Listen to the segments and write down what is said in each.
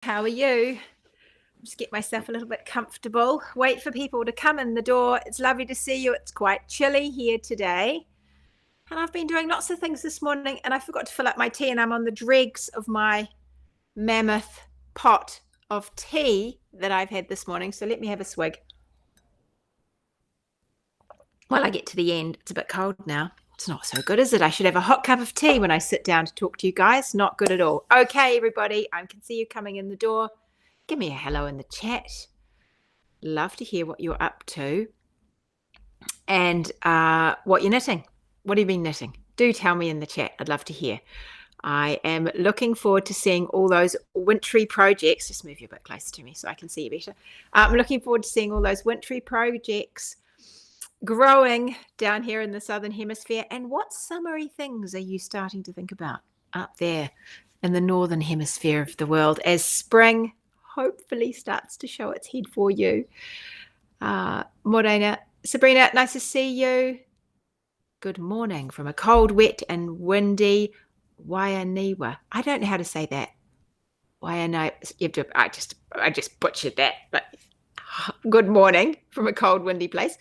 How are you? Just get myself a little bit comfortable. Wait for people to come in the door. It's lovely to see you. It's quite chilly here today. And I've been doing lots of things this morning and I forgot to fill up my tea, and I'm on the dregs of my mammoth pot of tea that I've had this morning. So let me have a swig. While I get to the end, it's a bit cold now. It's not so good, is it? I should have a hot cup of tea when I sit down to talk to you guys. Not good at all. Okay, everybody, I can see you coming in the door. Give me a hello in the chat. Love to hear what you're up to and what you're knitting. What have you been knitting? Do tell me in the chat. I'd love to hear. I am looking forward to seeing all those wintry projects. Just move you a bit closer to me so I can see you better. I'm looking forward to seeing all those wintry projects growing down here in the Southern Hemisphere. And what summery things are you starting to think about up there in the Northern Hemisphere of the world as spring hopefully starts to show its head for you? Morena, Sabrina, nice to see you. Good morning from a cold, wet and windy Waianiwa. I don't know how to say that. Waianiwa. I just butchered that, but good morning from a cold, windy place.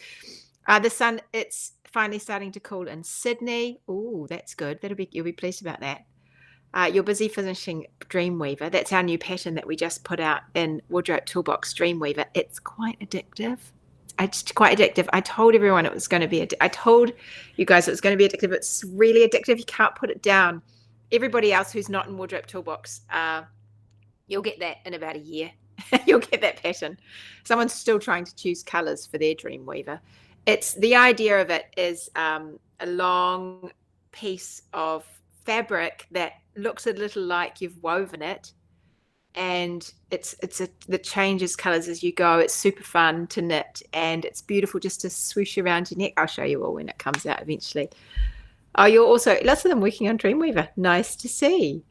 The sun, it's finally starting to cool in Sydney. Oh, that's good. You'll be pleased about that. You're busy finishing Dreamweaver. That's our new pattern that we just put out in Wardrobe Toolbox Dreamweaver. It's quite addictive. It's quite addictive. I told everyone it was going to be. I told you guys it was going to be addictive. It's really addictive. You can't put it down. Everybody else who's not in Wardrobe Toolbox, you'll get that in about a year. You'll get that pattern. Someone's still trying to choose colors for their Dreamweaver. It's the idea of it is a long piece of fabric that looks a little like you've woven it, and that changes colors as you go. It's super fun to knit, and it's beautiful just to swoosh around your neck. I'll show you all when it comes out eventually. Oh, you're also lots of them working on Dreamweaver. Nice to see.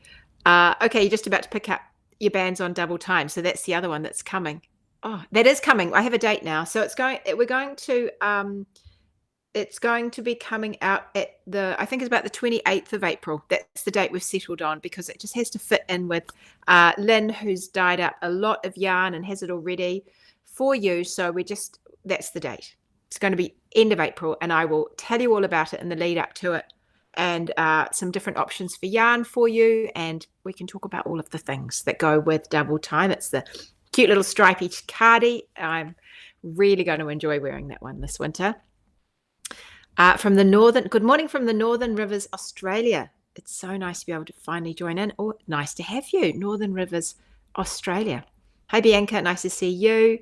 Okay, you're just about to pick up your bands on double time, so that's the other one that's coming. Oh, that is coming. I have a date now, so it's going to be coming out at I think it's about the 28th of April. That's the date we've settled on because it just has to fit in with Lynn, who's dyed up a lot of yarn and has it all ready for you. So that's the date. It's going to be end of April, and I will tell you all about it in the lead up to it, and some different options for yarn for you. And we can talk about all of the things that go with double time. It's the cute little stripy cardi. I'm really going to enjoy wearing that one this winter. Good morning from the Northern Rivers, Australia. It's so nice to be able to finally join in. Oh, nice to have you, Northern Rivers, Australia. Hi, Bianca, nice to see you.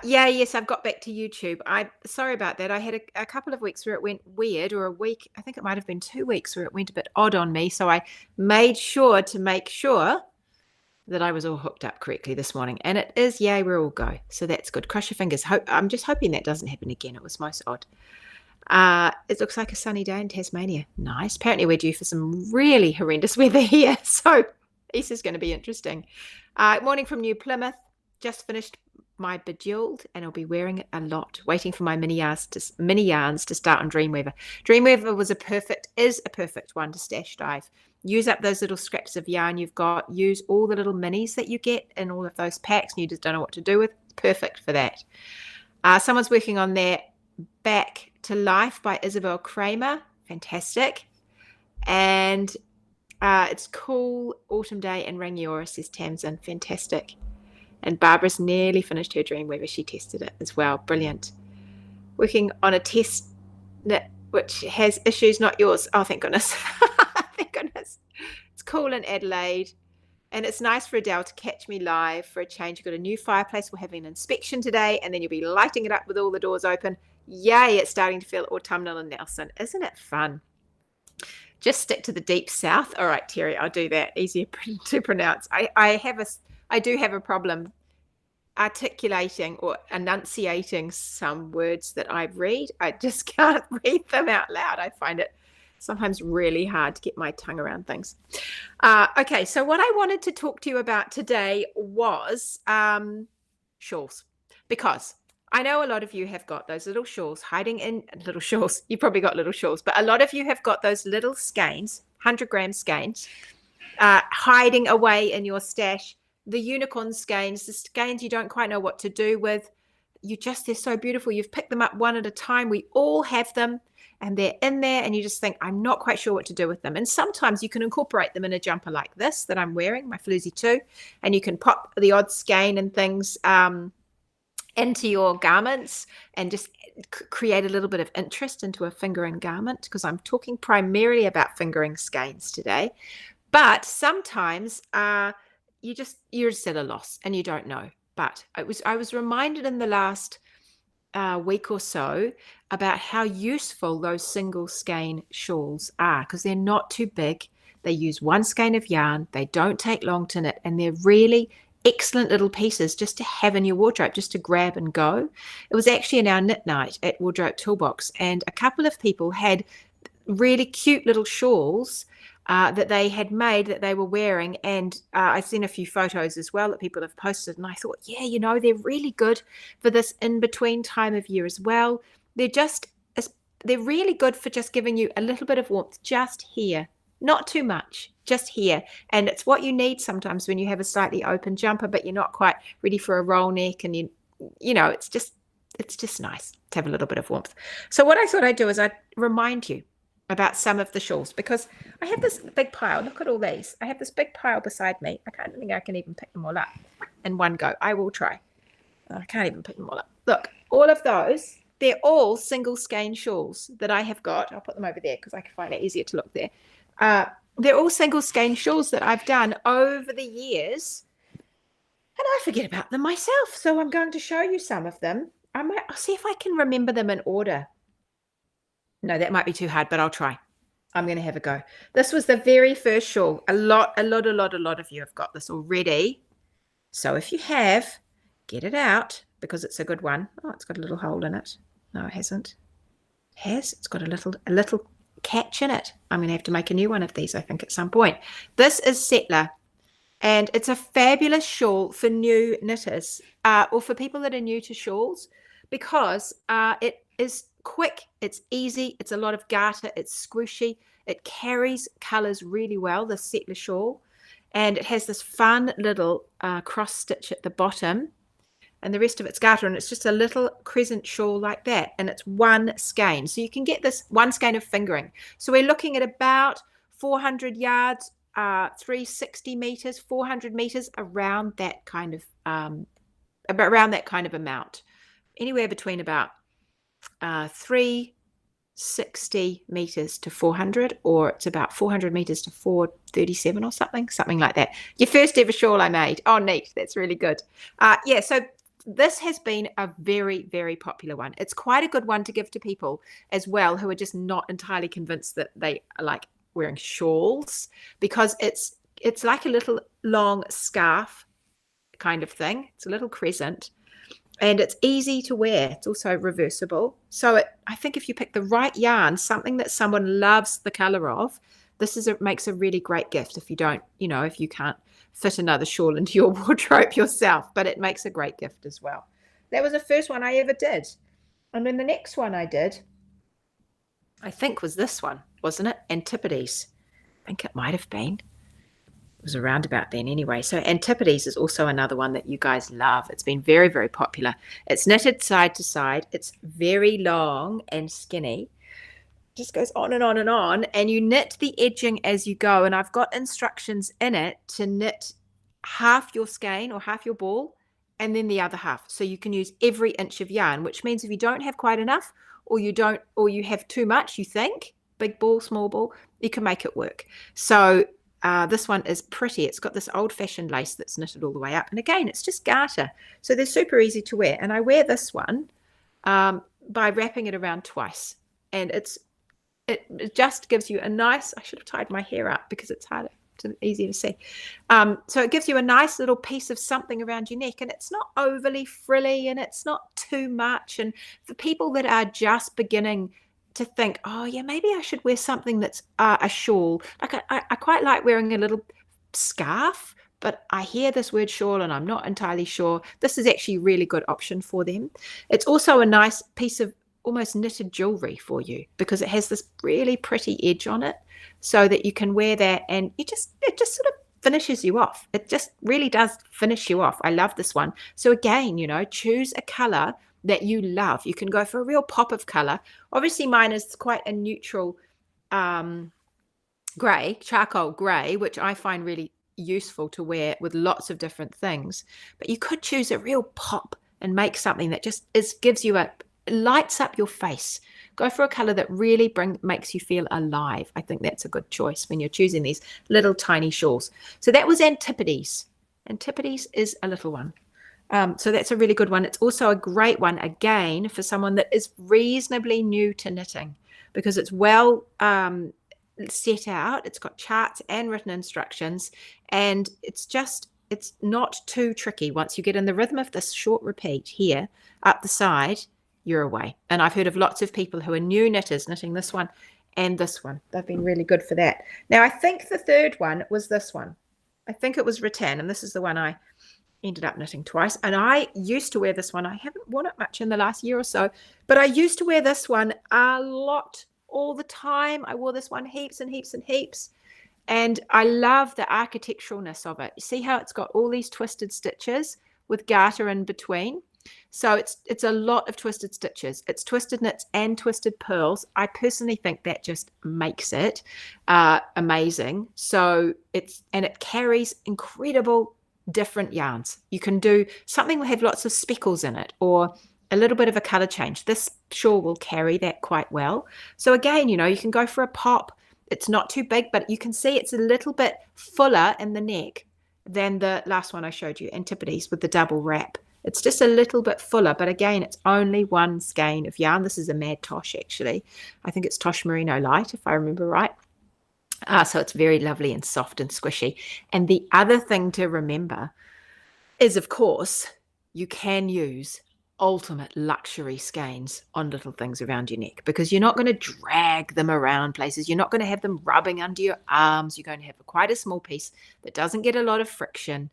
Yes, I've got back to YouTube. Sorry about that. I had a couple of weeks where it went weird, or a week. I think it might have been 2 weeks where it went a bit odd on me. So I made sure to make sure that I was all hooked up correctly this morning. And it is, yay, we're all go. So that's good. Cross your fingers. I'm just hoping that doesn't happen again. It was most odd. It looks like a sunny day in Tasmania. Nice. Apparently we're due for some really horrendous weather here. So Easter's going to be interesting. Morning from New Plymouth. Just finished my Bejeweled, and I'll be wearing it a lot. Waiting for my mini yarns to start on Dreamweaver. Dreamweaver is a perfect one to stash dive. Use up those little scraps of yarn you've got. Use all the little minis that you get in all of those packs, and you just don't know what to do with. Perfect for that. Someone's working on their Back to Life by Isabel Kramer. Fantastic. And it's cool autumn day in Rangiora, says Tamsin. Fantastic. And Barbara's nearly finished her Dreamweaver. She tested it as well. Brilliant. Working on a test knit which has issues, not yours. Oh, thank goodness. Thank goodness. It's cool in Adelaide. And it's nice for Adele to catch me live for a change. You've got a new fireplace. We're having an inspection today, and then you'll be lighting it up with all the doors open. Yay, it's starting to feel autumnal in Nelson. Isn't it fun? Just stick to the deep south. All right, Terry, I'll do that. Easier to pronounce. I do have a problem articulating or enunciating some words that I read. I just can't read them out loud. I find it sometimes really hard to get my tongue around things. Okay, so what I wanted to talk to you about today was shawls, because I know a lot of you have got those little shawls hiding in little shawls. You've probably got little shawls, but a lot of you have got those little skeins, 100-gram skeins, hiding away in your stash the unicorn skeins, the skeins you don't quite know what to do with. They're so beautiful. You've picked them up one at a time. We all have them, and they're in there, and you just think, I'm not quite sure what to do with them. And sometimes you can incorporate them in a jumper like this that I'm wearing, my floozy 2, and you can pop the odd skein and things into your garments and just create a little bit of interest into a fingering garment, because I'm talking primarily about fingering skeins today. But sometimes you're just at a loss and you don't know. But I was reminded in the last week or so about how useful those single skein shawls are, because they're not too big. They use one skein of yarn. They don't take long to knit, and they're really excellent little pieces just to have in your wardrobe, just to grab and go. It was actually in our knit night at Wardrobe Toolbox, and a couple of people had really cute little shawls that they had made that they were wearing, and I've seen a few photos as well that people have posted, and I thought, yeah, they're really good for this in-between time of year as well. They're really good for just giving you a little bit of warmth just here, not too much, just here. And it's what you need sometimes when you have a slightly open jumper but you're not quite ready for a roll neck, and it's just nice to have a little bit of warmth. So what I thought I'd do is I'd remind you about some of the shawls, because I have this big pile. Look at all these. I have this big pile beside me. I can't think I can even pick them all up in one go. I will try. I can't even pick them all up. Look, all of those, they're all single skein shawls that I have got. I'll put them over there because I can find it easier to look there. They're all single skein shawls that I've done over the years, and I forget about them myself. So I'm going to show you some of them. I'll see if I can remember them in order. No, that might be too hard, but I'll try. I'm going to have a go. This was the very first shawl. A lot of you have got this already. So if you have, get it out, because it's a good one. Oh, it's got a little hole in it. No, it hasn't. It has. It's got a little catch in it. I'm going to have to make a new one of these, I think, at some point. This is Settler, and it's a fabulous shawl for new knitters, or for people that are new to shawls, because it is quick, it's easy, it's a lot of garter, it's squishy, it carries colors really well, the Settler shawl, and it has this fun little cross stitch at the bottom, and the rest of it's garter, and it's just a little crescent shawl like that, and it's one skein. So you can get this one skein of fingering. So we're looking at about 400 yards, 360 meters, 400 meters, around that kind of amount, anywhere between about 360 meters to 400, or it's about 400 meters to 437 or something like that. Your first ever shawl I made. Oh, neat. That's really good. So this has been a very, very popular one. It's quite a good one to give to people as well who are just not entirely convinced that they like wearing shawls, because it's like a little long scarf kind of thing. It's a little crescent, and it's easy to wear. It's also reversible. So I think if you pick the right yarn, something that someone loves the color of, makes a really great gift if you don't, if you can't fit another shawl into your wardrobe yourself, but it makes a great gift as well. That was the first one I ever did. And then the next one I did, I think, was this one, wasn't it? Antipodes. I think it might have been. It was around about then anyway. So Antipodes is also another one that you guys love. It's been very, very popular. It's knitted side to side. It's very long and skinny. Just goes on and on and on, and you knit the edging as you go, and I've got instructions in it to knit half your skein or half your ball and then the other half, so you can use every inch of yarn, which means if you don't have quite enough, or you have too much, you think big ball, small ball, you can make it work. So this one is pretty. It's got this old-fashioned lace that's knitted all the way up, and again, it's just garter, so they're super easy to wear. And I wear this one by wrapping it around twice, and it just gives you a nice, I should have tied my hair up because it's easier to see. So it gives you a nice little piece of something around your neck, and it's not overly frilly, and it's not too much. And for people that are just beginning to think, oh yeah, maybe I should wear something that's a shawl. Like I quite like wearing a little scarf, but I hear this word shawl and I'm not entirely sure. This is actually a really good option for them. It's also a nice piece of almost knitted jewelry for you, because it has this really pretty edge on it, so that you can wear that and it just sort of finishes you off. It just really does finish you off. I love this one. So again, choose a color that you love. You can go for a real pop of color. Obviously mine is quite a neutral gray, charcoal gray, which I find really useful to wear with lots of different things. But you could choose a real pop and make something that just gives you lights up your face. Go for a color that really makes you feel alive. I think that's a good choice when you're choosing these little tiny shawls. So that was Antipodes. Antipodes is a little one. So that's a really good one. It's also a great one, again, for someone that is reasonably new to knitting, because it's well set out. It's got charts and written instructions, and it's not too tricky. Once you get in the rhythm of this short repeat here up the side, you're away. And I've heard of lots of people who are new knitters knitting this one and this one. They've been really good for that. Now, I think the third one was this one. I think it was rattan, and this is the one I ended up knitting twice. And I used to wear this one. I haven't worn it much in the last year or so, but I used to wear this one a lot, all the time. I wore this one heaps and heaps and heaps. And I love the architecturalness of it. You see how it's got all these twisted stitches with garter in between? So it's a lot of twisted stitches. It's twisted knits and twisted purls. I personally think that just makes it amazing. So it carries incredible different yarns. You can do something that have lots of speckles in it, or a little bit of a color change. This shawl will carry that quite well. So again, you can go for a pop. It's not too big, but you can see it's a little bit fuller in the neck than the last one I showed you, Antipodes, with the double wrap. It's just a little bit fuller, but again, it's only one skein of yarn. This is a Mad Tosh, actually. I think it's Tosh Merino Light, if I remember right. So it's very lovely and soft and squishy. And the other thing to remember is, of course, you can use ultimate luxury skeins on little things around your neck, because you're not going to drag them around places. You're not going to have them rubbing under your arms. You're going to have quite a small piece that doesn't get a lot of friction,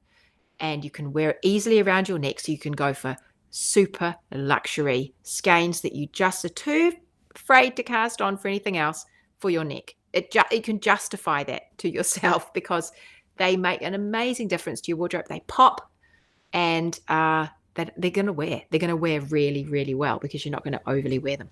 and you can wear it easily around your neck. So you can go for super luxury skeins that you just are too afraid to cast on for anything else for your neck. You can justify that to yourself, because they make an amazing difference to your wardrobe. They pop, and that they're going to wear. They're going to wear really, really well, because you're not going to overly wear them,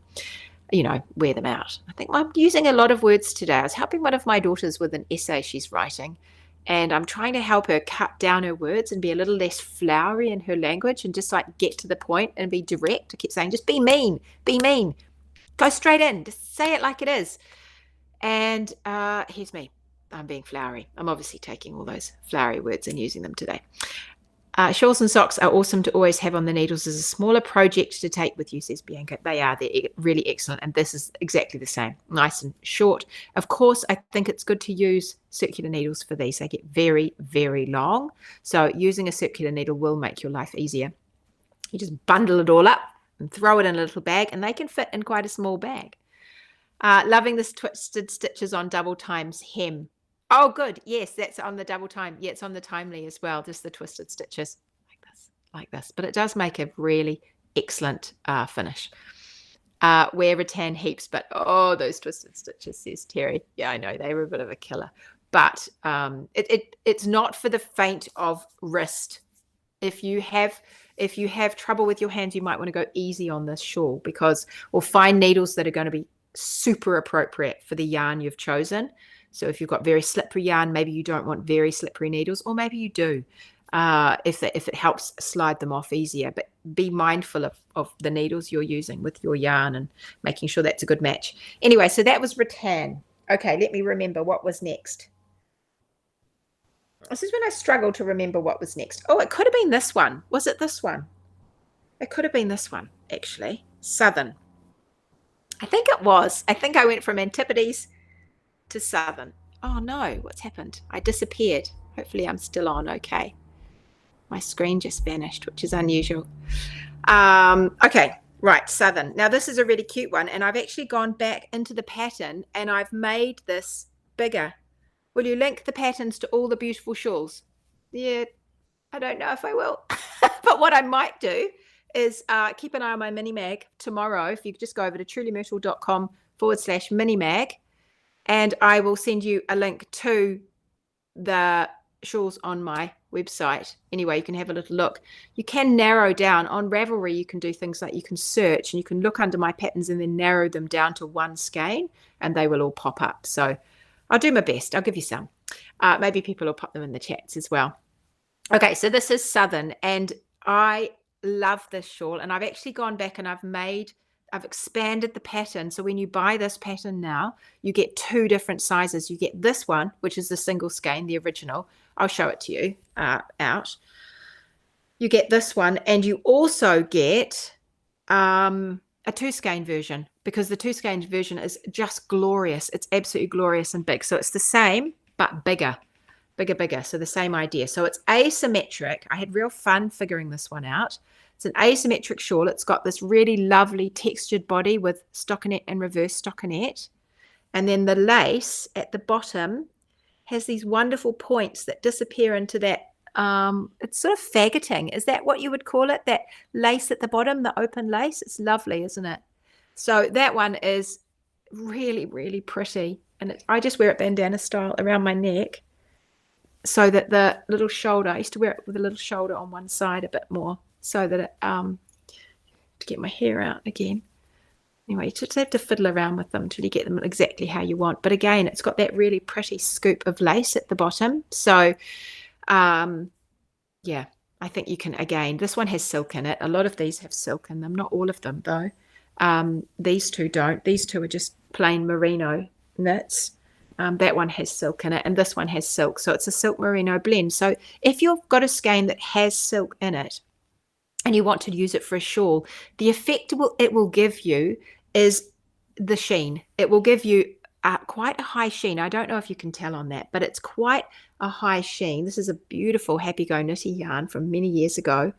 wear them out. I think I'm using a lot of words today. I was helping one of my daughters with an essay she's writing, and I'm trying to help her cut down her words and be a little less flowery in her language, and just get to the point and be direct. I keep saying, just be mean, go straight in, just say it like it is. And here's me. I'm being flowery. I'm obviously taking all those flowery words and using them today. Shawls and socks are awesome to always have on the needles as a smaller project to take with you, says Bianca. They're really excellent, and this is exactly the same. Nice and short. Of course, I think it's good to use circular needles for these. They get very, very long, so using a circular needle will make your life easier. You just bundle it all up and throw it in a little bag, and they can fit in quite a small bag. Loving this twisted stitches on double times hem. Oh, good. Yes, that's on the double time. Yeah, it's on the timely as well, just the twisted stitches like this. But it does make a really excellent finish. Wear rattan heaps, but those twisted stitches, says Terry. Yeah, I know, they were a bit of a killer. But it's not for the faint of wrist. If you have trouble with your hands, you might want to go easy on this shawl, or find needles that are going to be super appropriate for the yarn you've chosen. So if you've got very slippery yarn, maybe you don't want very slippery needles, or maybe you do, if it helps slide them off easier. But be mindful of the needles you're using with your yarn and making sure that's a good match. Anyway, so that was rattan. Okay, let me remember what was next. This is when I struggle to remember what was next. Oh, it could have been this one. Was it this one? It could have been this one, actually. Southern. I think it was. I think I went from Antipodes to Southern. Oh no, what's happened? I disappeared. Hopefully I'm still on okay. My screen just vanished, which is unusual. Okay, right, Southern. Now this is a really cute one, and I've actually gone back into the pattern and I've made this bigger. Will you link the patterns to all the beautiful shawls? Yeah, I don't know if I will. But what I might do is keep an eye on my mini mag tomorrow. If you just go over to trulymyrtle.com/mini mag, and I will send you a link to the shawls on my website. Anyway, you can have a little look. You can narrow down on Ravelry. You can do things like you can search and you can look under my patterns and then narrow them down to one skein and they will all pop up. So I'll do my best. I'll give you some. Maybe people will pop them in the chats as well. Okay, so this is Southern and I love this shawl, and I've actually gone back and I've expanded the pattern. So when you buy this pattern now, you get 2 different sizes. You get this one, which is the single skein, the original. I'll show it to you out. You get this one, and you also get a 2 skein version, because the 2 skein version is just glorious. It's absolutely glorious and big. So it's the same, but bigger. So the same idea. So it's asymmetric. I had real fun figuring this one out. It's an asymmetric shawl. It's got this really lovely textured body with stockinette and reverse stockinette. And then the lace at the bottom has these wonderful points that disappear into that, it's sort of faggoting. Is that what you would call it? That lace at the bottom, the open lace? It's lovely, isn't it? So that one is really, really pretty. And I just wear it bandana style around my neck, so that the little shoulder, I used to wear it with a little shoulder on one side a bit more, so that it, to get my hair out again. Anyway, you just have to fiddle around with them until you get them exactly how you want. But again, it's got that really pretty scoop of lace at the bottom. So, yeah, I think you can, again, this one has silk in it. A lot of these have silk in them, not all of them though. These 2 don't. These 2 are just plain merino knits. That one has silk in it, and this one has silk. So it's a silk merino blend. So if you've got a skein that has silk in it and you want to use it for a shawl, the effect it will give you is the sheen. It will give you quite a high sheen. I don't know if you can tell on that, but it's quite a high sheen. This is a beautiful Happy Go Knitty yarn from many years ago.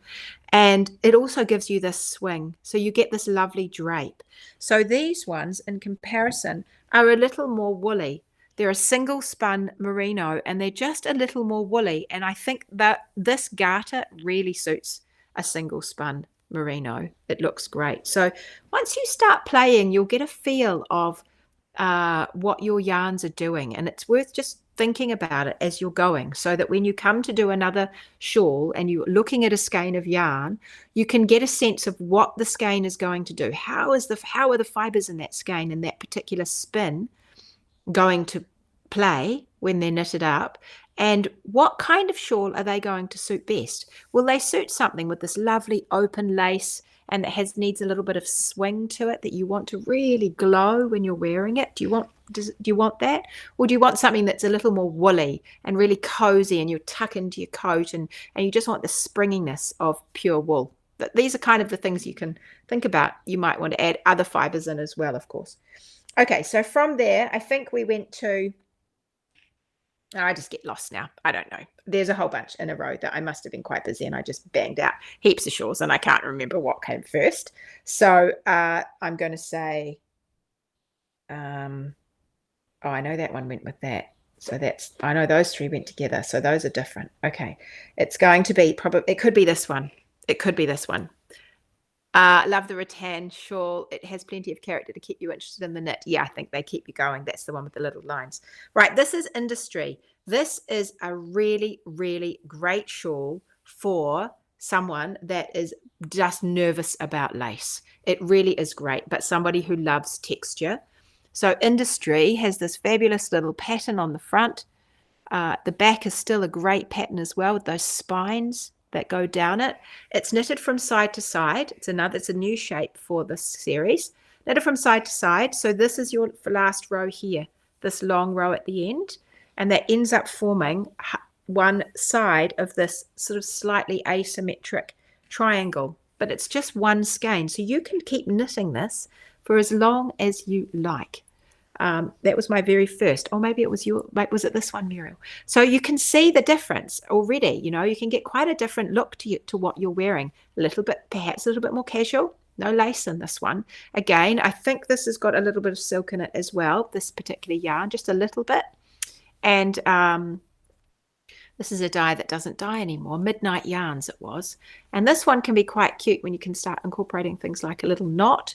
And it also gives you this swing. So you get this lovely drape. So these ones, in comparison, are a little more woolly. They're a single spun merino and they're just a little more woolly. And I think that this garter really suits a single spun merino. It looks great. So once you start playing, you'll get a feel of what your yarns are doing. And it's worth just thinking about it as you're going, so that when you come to do another shawl and you're looking at a skein of yarn, you can get a sense of what the skein is going to do. How are the fibers in that skein in that particular spin going to play when they're knitted up, and what kind of shawl are they going to suit best? Will they suit something with this lovely open lace and that needs a little bit of swing to it, that you want to really glow when you're wearing it? Do you want that? Or do you want something that's a little more woolly and really cozy and you tuck into your coat and you just want the springiness of pure wool? But these are kind of the things you can think about. You might want to add other fibers in as well, of course. Okay, so from there, I think we went to, I just get lost now. I don't know. There's a whole bunch in a row that I must have been quite busy and I just banged out heaps of shawls and I can't remember what came first. So I'm going to say, oh, I know that one went with that. So I know those 3 went together. So those are different. Okay. It's going to be it could be this one. It could be this one. Love the rattan shawl. It has plenty of character to keep you interested in the knit. Yeah, I think they keep you going. That's the one with the little lines. Right, this is Industry. This is a really, really great shawl for someone that is just nervous about lace. It really is great, but somebody who loves texture. So Industry has this fabulous little pattern on the front. The back is still a great pattern as well with those spines that go down it. It's knitted from side to side. It's a new shape for this series. Knitted from side to side. So this is your last row here, this long row at the end, and that ends up forming one side of this sort of slightly asymmetric triangle, but it's just one skein. So you can keep knitting this for as long as you like. That was my very first, or maybe it was was it this one, Mural? So you can see the difference already. You know, you can get quite a different look to what you're wearing. Perhaps a little bit more casual. No lace in this one. Again, I think this has got a little bit of silk in it as well, this particular yarn, just a little bit. And this is a dye that doesn't dye anymore. Midnight Yarns it was. And this one can be quite cute when you can start incorporating things like a little knot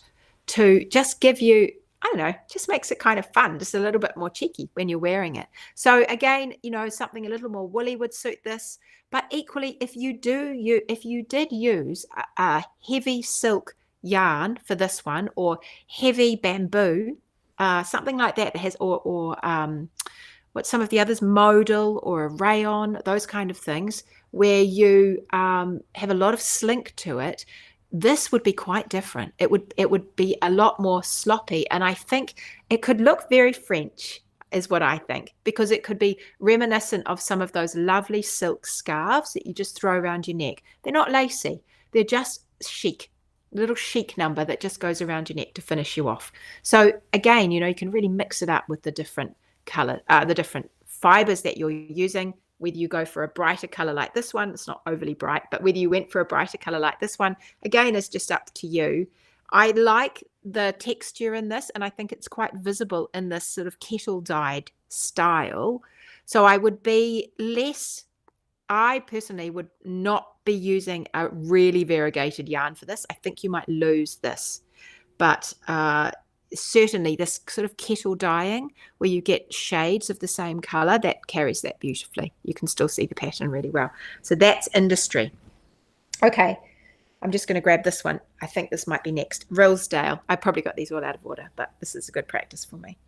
to just give you I don't know, just makes it kind of fun, just a little bit more cheeky when you're wearing it. So again, something a little more woolly would suit this. But equally, if you did use a heavy silk yarn for this one, or heavy bamboo, something like that has, or what some of the others, modal or a rayon, those kind of things, where you have a lot of slink to it, this would be quite different. It would be a lot more sloppy, and I think it could look very French, is what I think, because it could be reminiscent of some of those lovely silk scarves that you just throw around your neck. They're not lacy, they're just chic, little chic number that just goes around your neck to finish you off. So again, you can really mix it up with the different color, the different fibers that you're using. Whether you go for a brighter color like this one, it's not overly bright, but whether you went for a brighter color like this one, again, is just up to you. I like the texture in this, and I think it's quite visible in this sort of kettle dyed style. So I personally would not be using a really variegated yarn for this. I think you might lose this, but certainly this sort of kettle dyeing where you get shades of the same color, that carries that beautifully. You can still see the pattern really well. So that's Industry. Okay, I'm just going to grab this one. I think this might be next. Rosedale. I probably got these all out of order, but this is a good practice for me.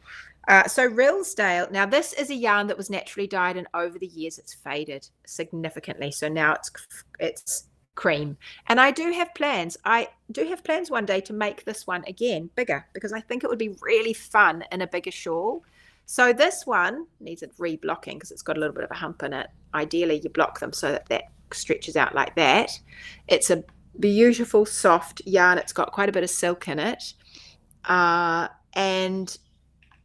So Rosedale, now this is a yarn that was naturally dyed, and over the years it's faded significantly. So now it's cream, and I do have plans one day to make this one again bigger, because I think it would be really fun in a bigger shawl. So this one needs a re-blocking because it's got a little bit of a hump in it. Ideally you block them so that stretches out like that. It's a beautiful soft yarn. It's got quite a bit of silk in it, and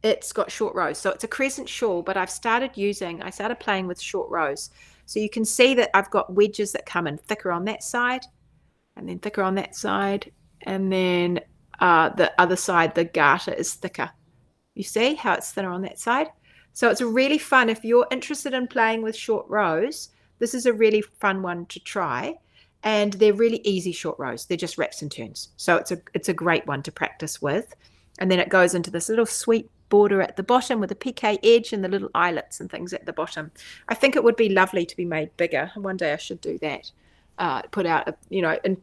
it's got short rows. So it's a crescent shawl, but I started playing with short rows. So you can see that I've got wedges that come in thicker on that side, and then thicker on that side, and then the other side, the garter is thicker. You see how it's thinner on that side? So it's a really fun, if you're interested in playing with short rows, this is a really fun one to try. And they're really easy short rows. They're just wraps and turns. So it's a great one to practice with. And then it goes into this little sweet border at the bottom with a piqué edge and the little eyelets and things at the bottom. I think it would be lovely to be made bigger. One day I should do that. Put out, and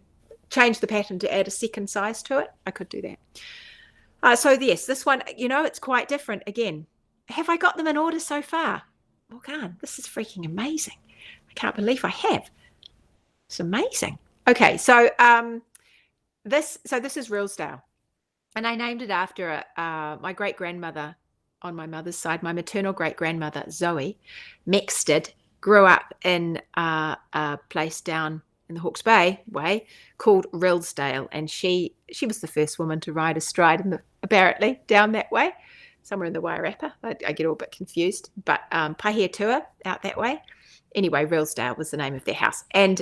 change the pattern to add a second size to it. I could do that. So yes, this one, it's quite different. Again, have I got them in order so far? Morgan, this is freaking amazing. I can't believe I have. It's amazing. Okay, so this is Rosedale. And I named it after my great-grandmother on my mother's side. My maternal great-grandmother, Zoe Mexted, grew up in a place down in the Hawke's Bay way called Rosedale. And she was the first woman to ride astride, apparently, down that way, somewhere in the Wairarapa. I get all a bit confused. But Pahiatua, out that way. Anyway, Rosedale was the name of their house. And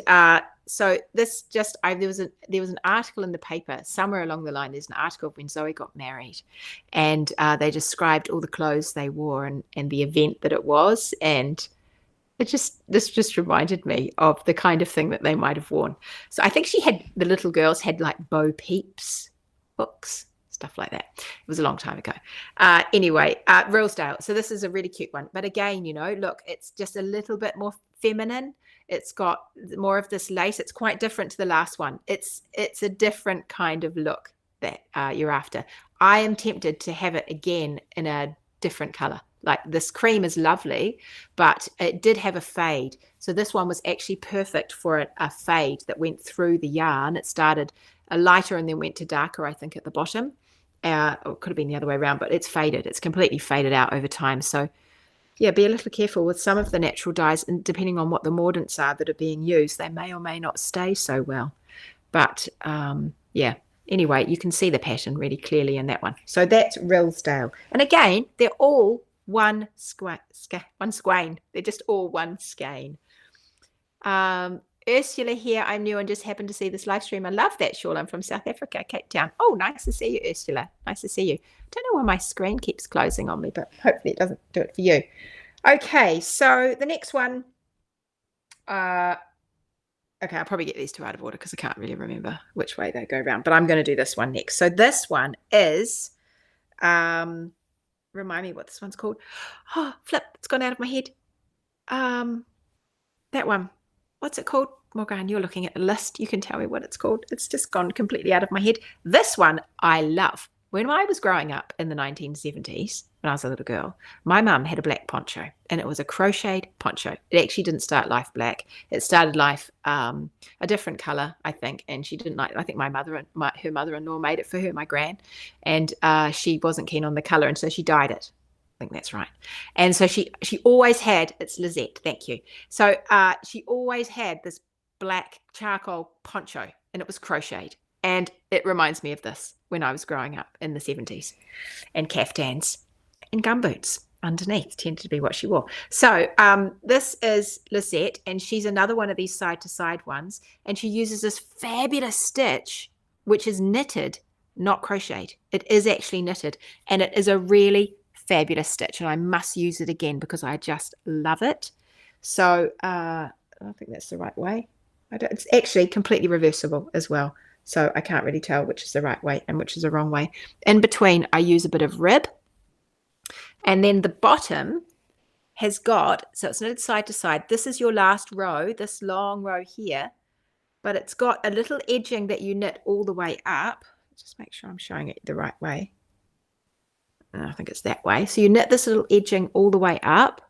so this there was an article in the paper somewhere along the line. There's an article of when Zoe got married, and they described all the clothes they wore and the event that it was. And this just reminded me of the kind of thing that they might have worn. So I think the little girls had like Bo Peep's books, stuff like that. It was a long time ago. Anyway, Rosedale. So this is a really cute one. But again, look, it's just a little bit more feminine. It's got more of this lace. It's quite different to the last one. It's a different kind of look that you're after. I am tempted to have it again in a different color. Like this cream is lovely, but it did have a fade. So this one was actually perfect for a fade that went through the yarn. It started a lighter and then went to darker, I think, at the bottom. Or it could have been the other way around, but it's faded. It's completely faded out over time. So yeah, be a little careful with some of the natural dyes, and depending on what the mordants are that are being used, they may or may not stay so well. But yeah, anyway, you can see the pattern really clearly in that one. So that's Rosedale. And again, they're all one skein. They're just all one skein. Ursula here. I'm new and just happened to see this live stream. I love that shawl. I'm from South Africa, Cape Town. Oh, nice to see you, Ursula. Nice to see you. I don't know why my screen keeps closing on me, but hopefully it doesn't do it for you. Okay, so the next one. Okay, I'll probably get these two out of order because I can't really remember which way they go around, but I'm going to do this one next. So this one is Remind me what this one's called. Oh, flip, it's gone out of my head. That one. What's it called? Morgan, you're looking at the list. You can tell me what it's called. It's just gone completely out of my head. This one I love. When I was growing up in the 1970s, when I was a little girl, my mum had a black poncho, and it was a crocheted poncho. It actually didn't start life black. It started life a different color, I think, and she didn't like. I think her mother-in-law made it for her, my gran, and she wasn't keen on the color, and so she dyed it. I think that's right. And so she always had, it's Lizette, thank you. So she always had this black charcoal poncho, and it was crocheted. And it reminds me of this when I was growing up in the 70s. And caftans and gumboots underneath tended to be what she wore. So this is Lizette, and she's another one of these side-to-side ones. And she uses this fabulous stitch, which is knitted, not crocheted. It is actually knitted, and it is a really fabulous stitch, and I must use it again because I just love it. So I think that's the right way. It's actually completely reversible as well, so I can't really tell which is the right way and which is the wrong way. In between, I use a bit of rib, and then the bottom has got, so it's knitted side to side. This is your last row, this long row here, but it's got a little edging that you knit all the way up. Just make sure I'm showing it the right way. I think it's that way. So you knit this little edging all the way up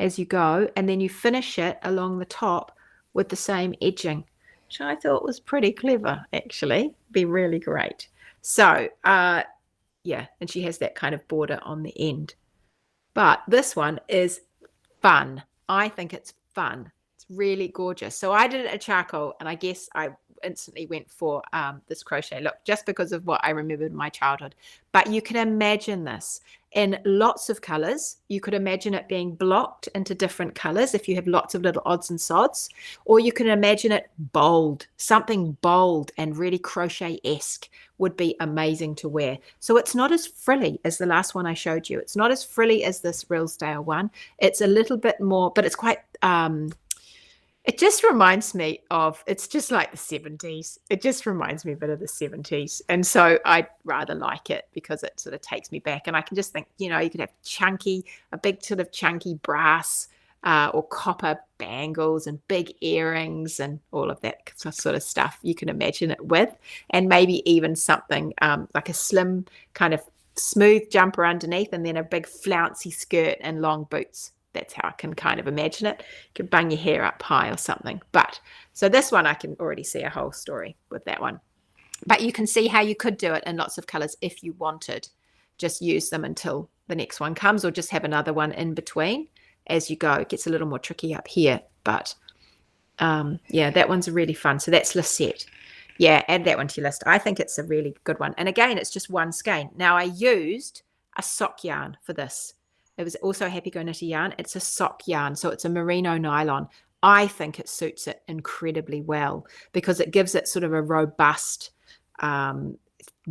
as you go, and then you finish it along the top with the same edging, which I thought was pretty clever, actually. Be really great. So yeah, and she has that kind of border on the end. But this one is fun. I think it's fun. It's really gorgeous. So I did it at charcoal, and I guess I instantly went for this crochet look just because of what I remembered in my childhood. But you can imagine this in lots of colors. You could imagine it being blocked into different colors if you have lots of little odds and sods, or you can imagine it bold. Something bold and really crochet-esque would be amazing to wear. So it's not as frilly as the last one I showed you. It's not as frilly as this Rosedale one. It's a little bit more, but it's quite it just reminds me of, it's just like the 70s. It just reminds me a bit of the 70s. And so I rather like it because it sort of takes me back. And I can just think, you know, you could have a big sort of chunky brass or copper bangles and big earrings and all of that sort of stuff you can imagine it with. And maybe even something like a slim kind of smooth jumper underneath, and then a big flouncy skirt and long boots. That's how I can kind of imagine it. You could bung your hair up high or something. But so this one, I can already see a whole story with that one. But you can see how you could do it in lots of colors if you wanted. Just use them until the next one comes, or just have another one in between as you go. It gets a little more tricky up here. But yeah, that one's really fun. So that's Lizette. Yeah, add that one to your list. I think it's a really good one. And again, it's just one skein. Now I used a sock yarn for this. It was also Happy Go Knitty yarn. It's a sock yarn, so it's a merino nylon. I think it suits it incredibly well because it gives it sort of a robust, bung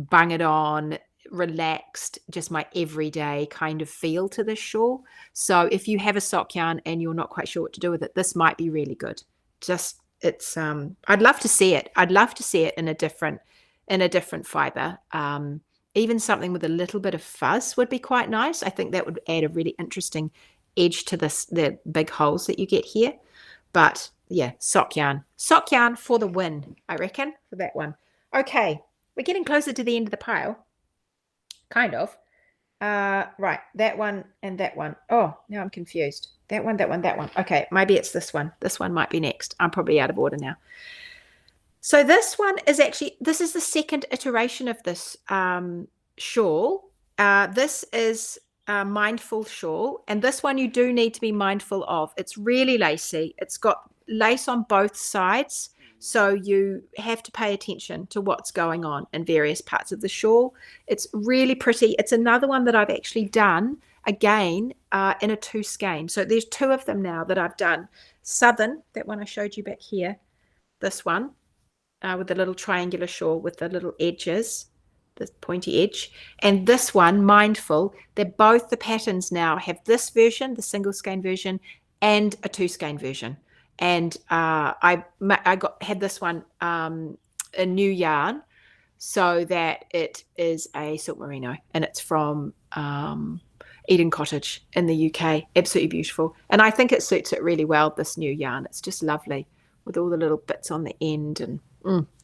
it on, relaxed, just my everyday kind of feel to this shawl. So if you have a sock yarn and you're not quite sure what to do with it, this might be really good. Just it's I'd love to see it. I'd love to see it in a different fiber. Even something with a little bit of fuzz would be quite nice. I think that would add a really interesting edge to the big holes that you get here. But yeah, sock yarn for the win, I reckon, for that one. Okay, we're getting closer to the end of the pile, kind of. Right, that one and that one. Oh, now I'm confused. That one. Okay, maybe it's this one. This one might be next. I'm probably out of order now. So this one is actually, this is the second iteration of this shawl. This is a mindful shawl, and this one you do need to be mindful of. It's really lacy. It's got lace on both sides, so you have to pay attention to what's going on in various parts of the shawl. It's really pretty. It's another one that I've actually done again in a 2 skein. So there's 2 of them now that I've done. Southern, that one I showed you back here, this one. With the little triangular shawl with the little edges, the pointy edge, and this one, Mindful. They're both the patterns now have this version, the single skein version, and a 2 skein version. And I had this one a new yarn so that it is a silk merino, and it's from Eden Cottage in the UK. Absolutely beautiful. And I think it suits it really well, this new yarn. It's just lovely with all the little bits on the end, and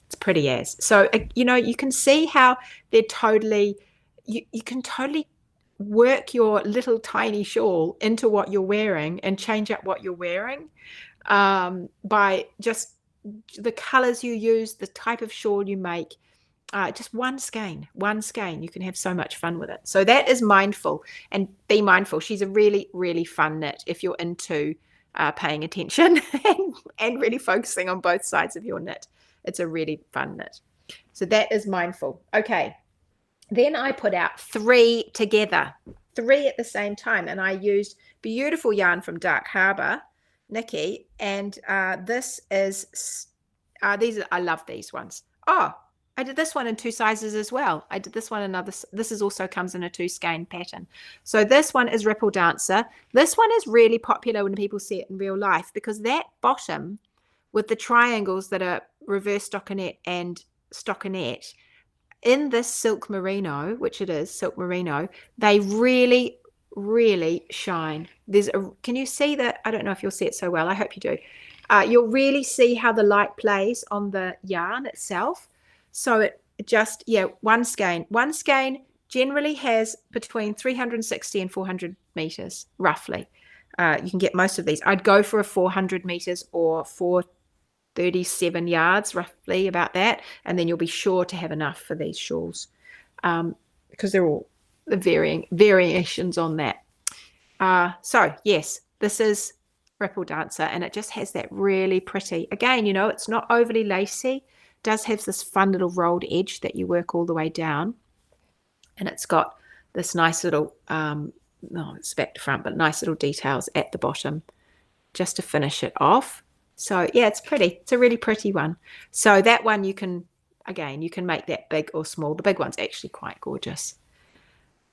it's pretty as. So, you can see how they're totally, you can totally work your little tiny shawl into what you're wearing and change up what you're wearing by just the colors you use, the type of shawl you make. Just one skein. You can have so much fun with it. So that is Mindful, and be mindful. She's a really, really fun knit if you're into paying attention and really focusing on both sides of your knit. It's a really fun knit. So that is Mindful. Okay. Then I put out 3 together, 3 at the same time, and I used beautiful yarn from Dark Harbour, Nikki, and this is I love these ones. I did this one in 2 sizes as well. I did this one another. This is also comes in a 2 skein pattern. So this one is Ripple Dancer. This one is really popular when people see it in real life, because that bottom with the triangles that are reverse stockinette and stockinette in this silk merino, which it is silk merino, they really, really shine. Can you see that? I don't know if you'll see it so well. I hope you do. You'll really see how the light plays on the yarn itself. So it just, one skein. One skein generally has between 360 and 400 meters, roughly. You can get most of these. I'd go for a 400 meters or 437 yards, roughly about that. And then you'll be sure to have enough for these shawls, because they're all the variations on that. So yes, this is Ripple Dancer, and it just has that really pretty, again, it's not overly lacy. Does have this fun little rolled edge that you work all the way down, and it's got this nice little it's back to front, but nice little details at the bottom just to finish it off. So yeah, it's pretty. It's a really pretty one. So that one you can make that big or small. The big one's actually quite gorgeous.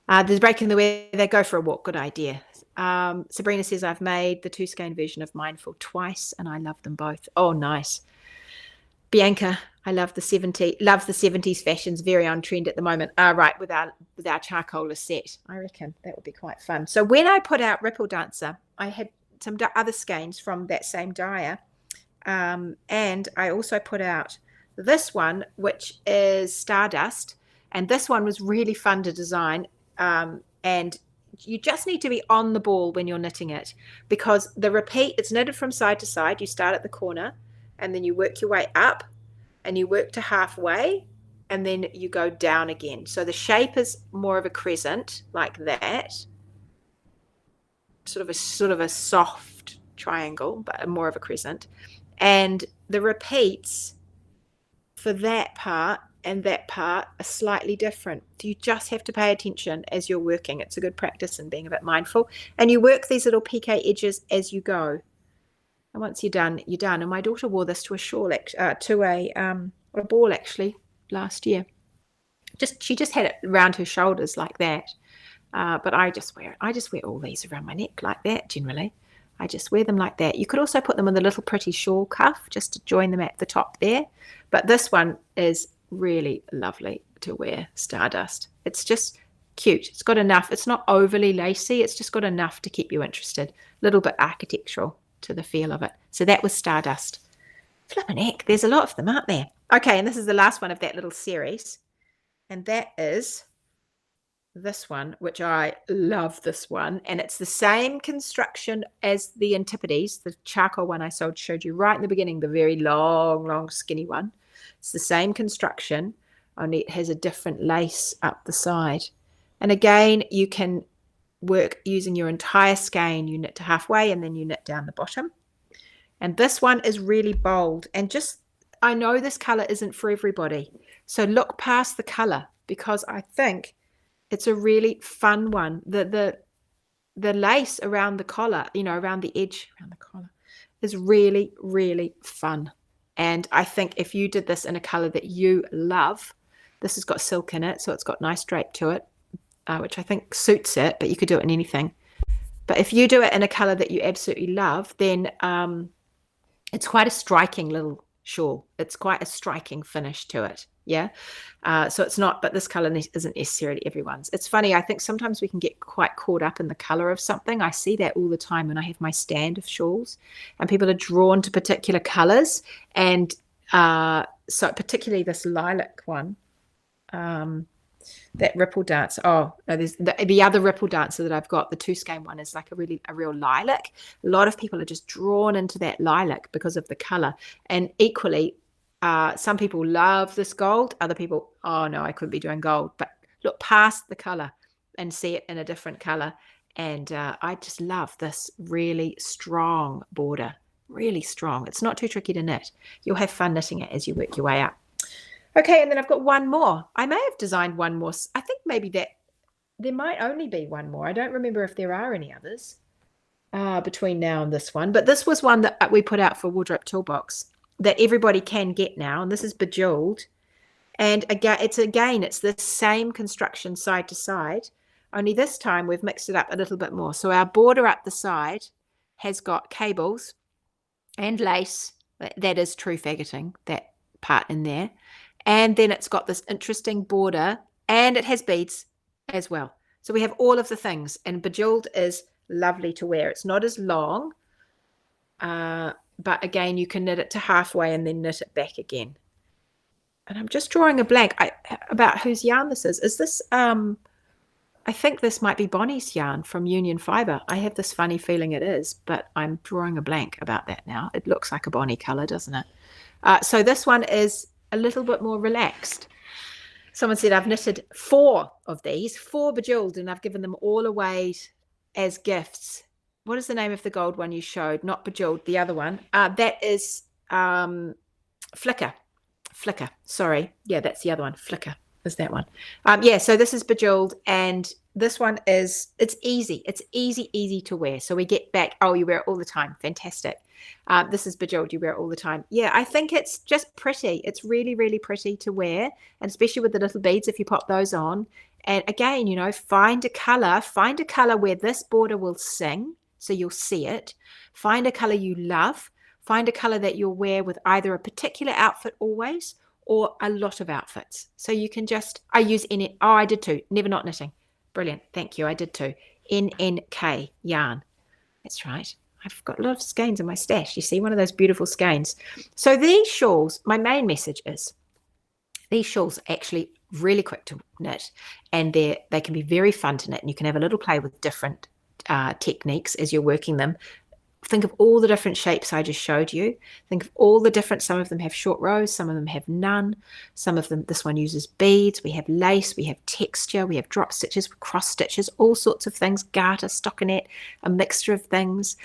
There's Breaking the Weather, Go for a Walk, good idea. Sabrina says, I've made the 2 skein version of Mindful twice and I love them both. Oh, nice. Bianca, I love the 70s fashions, very on trend at the moment. Right, with our charcoal set. I reckon that would be quite fun. So when I put out Ripple Dancer, I had some other skeins from that same dyer. And I also put out this one, which is Stardust. And this one was really fun to design. And you just need to be on the ball when you're knitting it, because the repeat, it's knitted from side to side. You start at the corner, and then you work your way up, and you work to halfway, and then you go down again. So the shape is more of a crescent, like that. Sort of a soft triangle, but more of a crescent. And the repeats for that part and that part are slightly different. You just have to pay attention as you're working. It's a good practice in being a bit mindful. And you work these little piqué edges as you go. And once you're done, you're done. And my daughter wore this to a shawl, to a ball actually last year. She just had it around her shoulders like that. But I just wear all these around my neck like that generally. I just wear them like that. You could also put them with a little pretty shawl cuff just to join them at the top there. But this one is really lovely to wear, Stardust. It's just cute. It's got enough. It's not overly lacy. It's just got enough to keep you interested. A little bit architectural to the feel of it. So that was Stardust. Flippin' heck, there's a lot of them, aren't there? Okay, and this is the last one of that little series. And that is this one, which I love this one. And it's the same construction as the Antipodes, the charcoal one I showed you right in the beginning, the very long, skinny one. It's the same construction, only it has a different lace up the side. And again, you can work using your entire skein. You knit to halfway and then you knit down the bottom. And this one is really bold. And I know this color isn't for everybody. So look past the color, because I think it's a really fun one. The lace around the collar, around the edge, around the collar, is really, really fun. And I think if you did this in a color that you love, this has got silk in it, so it's got nice drape to it, which I think suits it, but you could do it in anything. But if you do it in a color that you absolutely love, then it's quite a striking little shawl. It's quite a striking finish to it. Yeah. So it's not, but this color isn't necessarily everyone's. It's funny. I think sometimes we can get quite caught up in the color of something. I see that all the time when I have my stand of shawls, and people are drawn to particular colors. And so particularly this lilac one, that ripple dance. Oh, no, there's the other ripple dancer that I've got. The 2 skein one is like a real lilac. A lot of people are just drawn into that lilac because of the color. And equally, some people love this gold. Other people, oh no, I couldn't be doing gold. But look past the color and see it in a different color. And I just love this really strong border. Really strong. It's not too tricky to knit. You'll have fun knitting it as you work your way up. Okay, and then I've got one more. I may have designed one more. I think maybe that there might only be one more. I don't remember if there are any others between now and this one. But this was one that we put out for Wardrobe Toolbox that everybody can get now. And this is Bejeweled. And again, it's the same construction side to side. Only this time we've mixed it up a little bit more. So our border up the side has got cables and lace. That is true faggoting, that part in there. And then it's got this interesting border, and it has beads as well. So we have all of the things, and Bejeweled is lovely to wear. It's not as long, but again, you can knit it to halfway and then knit it back again. And I'm just drawing a blank about whose yarn this is. Is this, I think this might be Bonnie's yarn from Union Fiber. I have this funny feeling it is, but I'm drawing a blank about that now. It looks like a Bonnie color, doesn't it? So this one is a little bit more relaxed. Someone said I've knitted 4 of these, 4 Bejeweled, and I've given them all away as gifts. What is the name of the gold one you showed? Not Bejeweled, the other one. That is Flicker. Sorry. Yeah, that's the other one. Flicker is that one. Yeah, so this is Bejeweled, and this one is, it's easy. It's easy to wear. So we get back, oh, you wear it all the time. Fantastic. This is Bejeweled. You wear it all the time. Yeah, I think it's just pretty. It's really, really pretty to wear, and especially with the little beads if you pop those on. And again, you know, find a color where this border will sing, so you'll see it. Find a color you love. Find a color that you'll wear with either a particular outfit always or a lot of outfits. So you can just, I use NN, oh, I did too. Never Not Knitting. Brilliant. Thank you. I did too. NNK yarn. That's right. I've got a lot of skeins in my stash. You see, one of those beautiful skeins. So these shawls, my main message is these shawls are actually really quick to knit, and they can be very fun to knit, and you can have a little play with different techniques as you're working them. Think of all the different shapes I just showed you. Think of all the different, some of them have short rows, some of them have none. Some of them, this one uses beads. We have lace, we have texture, we have drop stitches, cross stitches, all sorts of things, garter, stockinette, a mixture of things.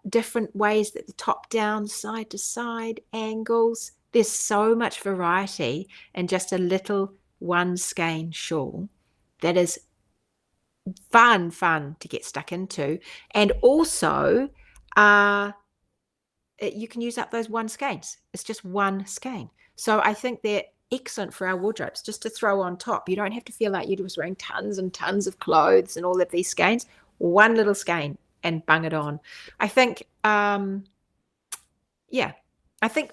Different ways that the top down, side to side, angles. There's so much variety in just a little 1 skein shawl that is fun to get stuck into. And also you can use up those 1 skeins. It's just 1 skein. So I think they're excellent for our wardrobes just to throw on top. You don't have to feel like you're just wearing tons and tons of clothes and all of these skeins. 1 little skein and bung it on. I think yeah, I think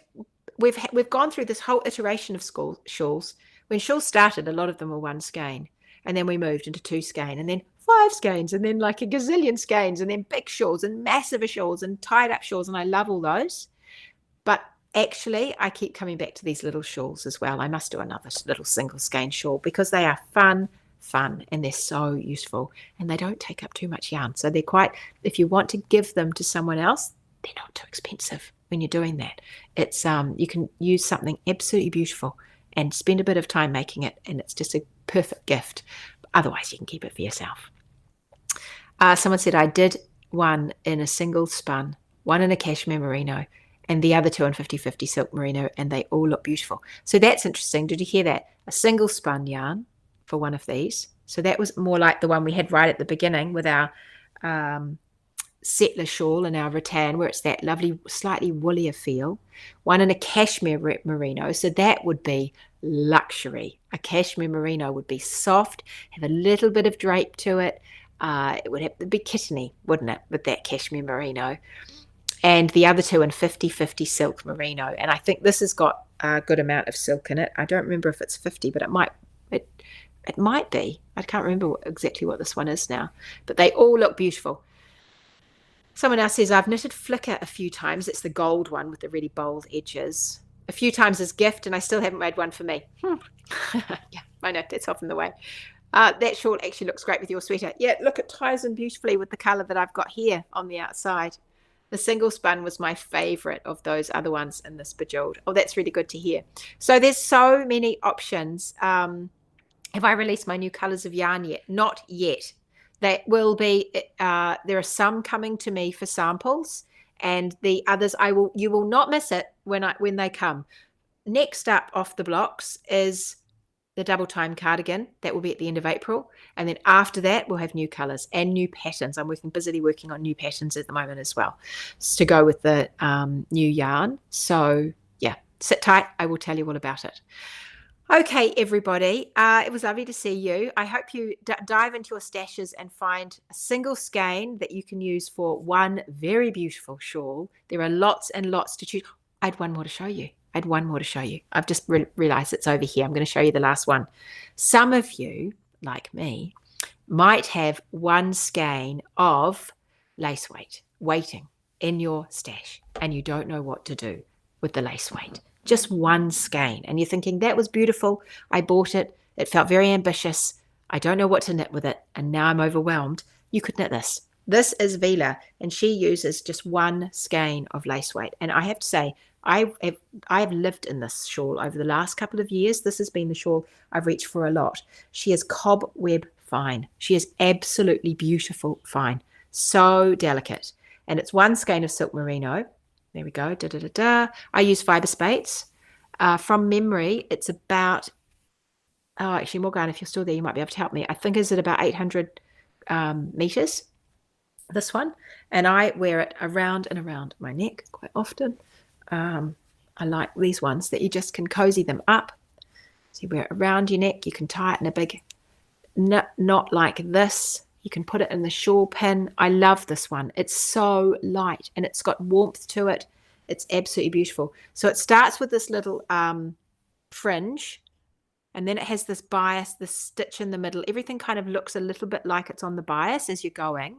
we've gone through this whole iteration of shawls. When shawls started, a lot of them were 1 skein. And then we moved into 2 skein, and then 5 skeins, and then like a gazillion skeins, and then big shawls and massive shawls and tied up shawls. And I love all those. But actually, I keep coming back to these little shawls as well. I must do another little single skein shawl because they are fun, and they're so useful, and they don't take up too much yarn. So they're quite, if you want to give them to someone else, they're not too expensive when you're doing that. It's you can use something absolutely beautiful and spend a bit of time making it, and it's just a perfect gift. Otherwise, you can keep it for yourself. Someone said I did 1 in a single spun, 1 in a cashmere merino, and the other 2 in 50/50 silk merino, and they all look beautiful. So that's interesting. Did you hear that? A single spun yarn for 1 of these. So that was more like the one we had right at the beginning with our settler shawl and our rattan, where it's that lovely, slightly woollier feel. 1 in a cashmere merino. So that would be luxury. A cashmere merino would be soft, have a little bit of drape to it. It would have to be kitteny, wouldn't it, with that cashmere merino. and the other two in 50/50 silk merino. And I think this has got a good amount of silk in it. I don't remember if it's 50, but it might be. I can't remember exactly what this one is now, but they all look beautiful. Someone else says, I've knitted Flicker a few times. It's the gold one with the really bold edges. A few times as gift, and I still haven't made one for me. Yeah, I know, that's often the way. That shawl actually looks great with your sweater. Yeah, look, it ties in beautifully with the color that I've got here on the outside. The single spun was my favorite of those other ones in this Bejeweled. Oh, that's really good to hear. So there's so many options. Have I released my new colors of yarn yet? Not yet. That will be, there are some coming to me for samples, and the others you will not miss it when they come. Next up off the blocks is the double time cardigan. That will be at the end of April. And then after that, we'll have new colors and new patterns. I'm busily working on new patterns at the moment as well, to go with the new yarn. So yeah, sit tight. I will tell you all about it. Okay, everybody, it was lovely to see you. I hope you dive into your stashes and find a single skein that you can use for one very beautiful shawl. There are lots and lots to choose. I had one more to show you. I've just realized it's over here. I'm going to show you the last one. Some of you, like me, might have one skein of lace weight waiting in your stash, and you don't know what to do with the lace weight. Just one skein, and you're thinking, that was beautiful, I bought it, it felt very ambitious, I don't know what to knit with it, and now I'm overwhelmed. You could knit this. This is Vila, and she uses just one skein of lace weight. And I have to say, I have lived in this shawl over the last couple of years. This has been the shawl I've reached for a lot. She is cobweb fine. She is absolutely beautiful fine. So delicate. And it's one skein of silk merino. There we go. I use fiber spates. From memory, it's about, actually, Morgan, if you're still there, you might be able to help me. I think is it about 800 meters, this one. And I wear it around and around my neck quite often. I like these ones that you just can cozy them up. So you wear it around your neck. You can tie it in a big knot like this. You can put it in the shawl pin. I love this one. It's so light and it's got warmth to it. It's absolutely beautiful. So it starts with this little fringe, and then it has this bias, this stitch in the middle. Everything kind of looks a little bit like it's on the bias as you're going.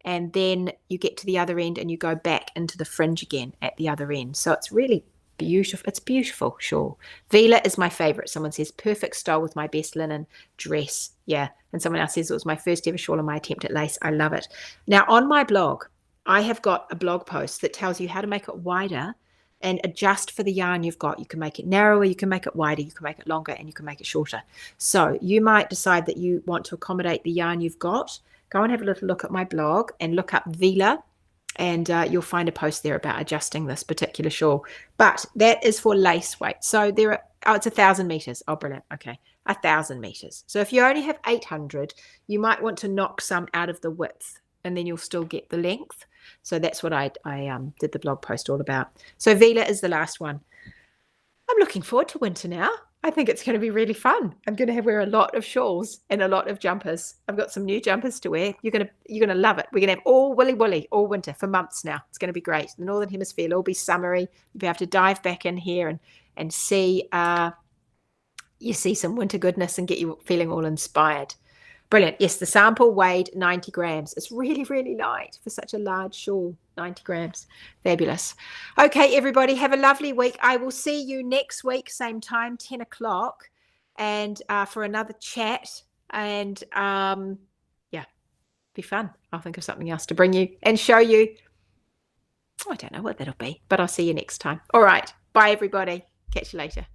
And then you get to the other end and you go back into the fringe again at the other end. So it's really beautiful. It's beautiful shawl. Vila is my favorite. Someone says perfect style with my best linen dress. Yeah. And someone else says it was my first ever shawl in my attempt at lace. I love it. Now on my blog, I have got a blog post that tells you how to make it wider and adjust for the yarn you've got. You can make it narrower, you can make it wider, you can make it longer, and you can make it shorter. So you might decide that you want to accommodate the yarn you've got. Go and have a little look at my blog and look up Vila, and you'll find a post there about adjusting this particular shawl. But that is for lace weight. So there are, it's 1,000 meters. Oh, brilliant. Okay, 1,000 meters. So if you only have 800, you might want to knock some out of the width, and then you'll still get the length. So that's what I did the blog post all about. So Vila is the last one. I'm looking forward to winter now. I think it's going to be really fun. I'm going to wear a lot of shawls and a lot of jumpers. I've got some new jumpers to wear. You're going to love it. We're going to have all woolly all winter for months now. It's going to be great. The Northern Hemisphere will all be summery. You'll be able to dive back in here and see some winter goodness and get you feeling all inspired. Brilliant. Yes, the sample weighed 90 grams. It's really, really light for such a large shawl. 90 grams. Fabulous. Okay, everybody, have a lovely week. I will see you next week, same time, 10 o'clock, and for another chat. And yeah, be fun. I'll think of something else to bring you and show you. I don't know what that'll be, but I'll see you next time. All right. Bye, everybody. Catch you later.